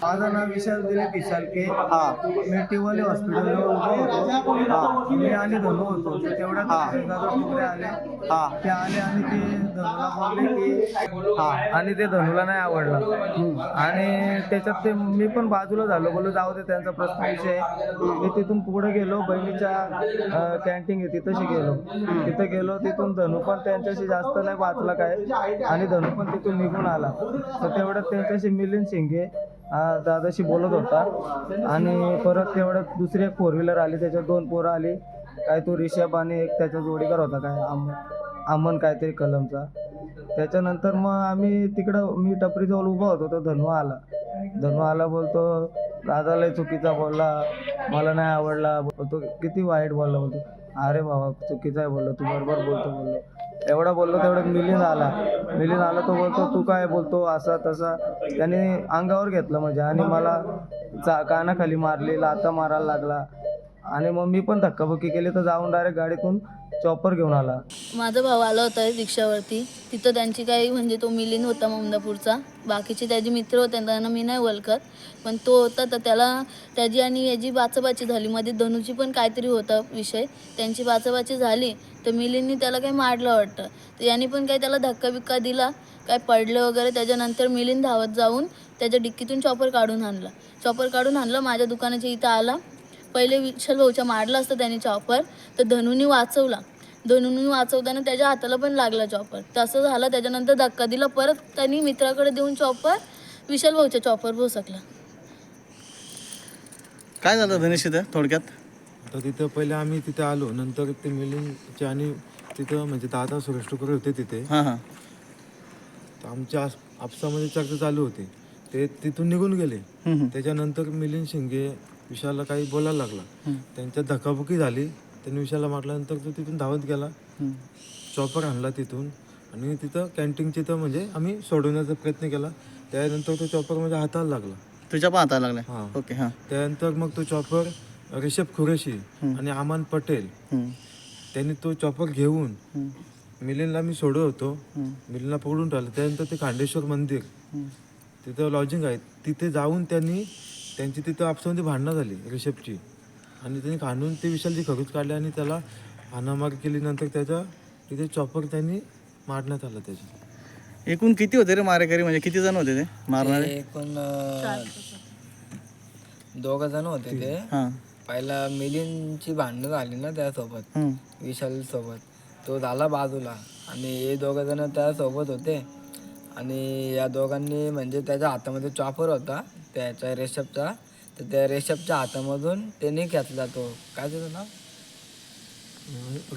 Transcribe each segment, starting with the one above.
माझं नाव विशाल दिलीप विशालके. मी टिवले हॉस्पिटलवर उभा होतो. मी आणि धनु होतो. तर तेवढ्यात दादा तुकडे आले. ते आले आणि ते धनुला बोलले की आणि ते धनुला नाही आवडलं आणि त्याच्यात ते मी पण बाजूला झालो. बोललो जाऊ दे, त्यांचा प्रश्न विषय. मी तिथून पुढे गेलो, बहिणीच्या कॅन्टीन आहे तिथंशी गेलो. तिथं गेलो, तिथून धनु पण त्यांच्याशी जास्त नाही वाचला काय आणि धनु पण तिथून निघून आला. तर तेवढ्यात त्यांच्याशी मिलिंद शिंगे दादाशी बोलत होता आणि परत तेवढ्यात दुसरी एक 4 व्हीलर आली, त्याच्यात 2 पोरं आली. काय तो रिषभ आणि एक त्याचा जोडीदार होता, काय अमन काहीतरी कलमचा. त्याच्यानंतर मग आम्ही तिकडं, मी टपरीजवळ उभा होतो, तर धनु आला बोलतो दादाला चुकीचा बोलला, मला नाही आवडला. बोलतो किती वाईट बोलला. बोलतो अरे बाबा चुकीचा आहे बोललो, तू बरोबर बोललो. एवढा बोललो तेवढ्यात मिलिंद आला. तो बोलतो तू काय बोलतो असा तसा. त्याने अंगावर घेतलं म्हणजे आणि मला कानाखाली मारली, लाथा मारायला लागला आणि मग मी पण धक्काबुक्की केली. तर जाऊन डायरेक्ट गाडीतून चॉपर घेऊन आला. माझा भाऊ आला होता रिक्षावरती. तिथं त्यांची काही म्हणजे तो मिलिंद होता ममदापूरचा, बाकीचे त्याचे मित्र होते, त्यांना मी नाही ओळखत, पण तो होता. तर त्याला त्याची आणि याची बाचाबाची झाली. मध्ये धनुची पण काहीतरी होता विषय, त्यांची बाचाबाची झाली. तर मिलिंदनी त्याला काही मारलं वाटतं. तर यांनी पण काही त्याला धक्का बिक्का दिला, काय पडलं वगैरे. त्याच्यानंतर मिलिंद धावत जाऊन त्याच्या डिक्कीतून चॉपर काढून आणला. माझ्या दुकानाच्या इथं आला. पहिले विशाल भाऊच्या मारला असतं त्याने चॉपर, तर धनुनी वाचवताना त्याच्या हाताला पण लागला चॉपर. तसं झालं. त्याच्यानंतर धक्का दिला, परत त्यांनी मित्राकडे देऊन चॉपर विशाल भाऊच्या चॉपर भोसकला. काय झालं धनेश इथं थोडक्यात? तर तिथं पहिले आम्ही तिथे आलो, नंतर ते मिलिंदचे आणि तिथं म्हणजे दादा सुरेशकर होते तिथे. तर आमच्या आपसामध्ये चर्चा चालू होती. ते तिथून निघून गेले. त्याच्यानंतर मिलिंद शिंगे विशालला काही बोलायला लागला. त्यांच्यात धक्काबुक्की झाली. त्यांनी विशालला मारल्यानंतर तो तिथून धावत गेला, चॉपर आणला तिथून आणि तिथं कॅन्टीनची तर म्हणजे आम्ही सोडवण्याचा प्रयत्न केला. त्यानंतर तो चॉपर माझ्या हाताला लागला. तुझ्या पण हाताला लागला? हां. ओके. हां. त्यानंतर मग तो चॉपर रिषभ खुरेशी आणि अमन पटेल त्यांनी तो चॉपर घेऊन मिलिंदला मी सोडत होतो. मिलिंदला पकडून ठेवलं. त्यानंतर ते खांडेश्वर मंदिर तिथं लॉजिंग आहे, तिथे जाऊन त्यांची तिथं आपसामध्ये भांडणं झाली रिषभची आणि त्यांनी खांडून ते विशालची खरूच काढले आणि त्याला हाणामार केली. नंतर त्याच्या तिथे चॉपर त्यांनी मारण्यात आला. त्याची एकूण किती होते रे मारेकरी, म्हणजे किती जण होते ते मारणारे? एकूण 2 जण होते ते. हां. पहिला मिलिंदची भांडणं झाली ना त्यासोबत, विशाल सोबत. तो झाला बाजूला आणि हे 2 जण त्यासोबत होते आणि या दोघांनी म्हणजे त्याच्या हातामध्ये चॉपर होता त्याच्या रेशपचा. तर त्या रेशपच्या हातामधून त्यांनी घेतला तो, काय त्याचं नाव?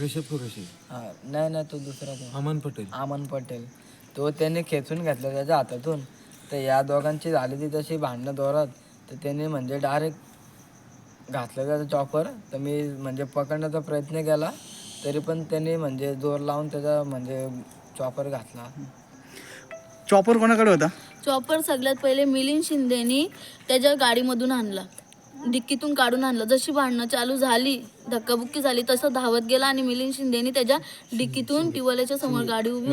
रिषभ खुरेशी. हां, नाही तो दुसरा तो अमन पटेल. तो त्यांनी खेचून घेतला त्याच्या हातातून. तर या दोघांची झाली ती तशी भांडणं दोरात. तर त्यांनी म्हणजे डायरेक्ट घातलं त्याचा चॉपर. तर मी म्हणजे पकडण्याचा प्रयत्न केला, तरी पण त्यांनी म्हणजे जोर लावून त्याचा म्हणजे चॉपर घातला. चॉपर कोणाकडे होता? चॉपर सगळ्यात पहिले मिलिंद शिंदेनी त्याच्या गाडीमधून आणला, डिक्कीतून काढून आणला. जशी भांडणं चालू झाली, धक्काबुक्की झाली, तसं धावत गेला आणि मिलिंद शिंदेनी त्याच्या डिक्कीतून टिवल्याच्या समोर गाडी उभी होती,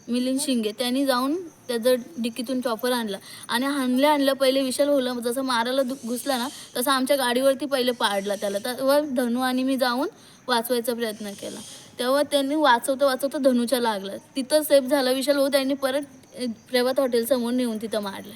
मिलिंद शिंगे, त्यांनी जाऊन त्याचं डिक्कीतून चॉपर आणला आणि आणल्या पहिले विशाल भाऊला जसं मारायला घुसला ना, तसं आमच्या गाडीवरती पहिले पाडला त्याला. तेव्हा धनु आणि मी जाऊन वाचवायचा प्रयत्न केला. तेव्हा त्यांनी वाचवता धनुच्या लागला. तिथं सेफ झाला विशाल भाऊ. त्यांनी परत प्रभात हॉटेल समोर नेऊन तिथं मारलं.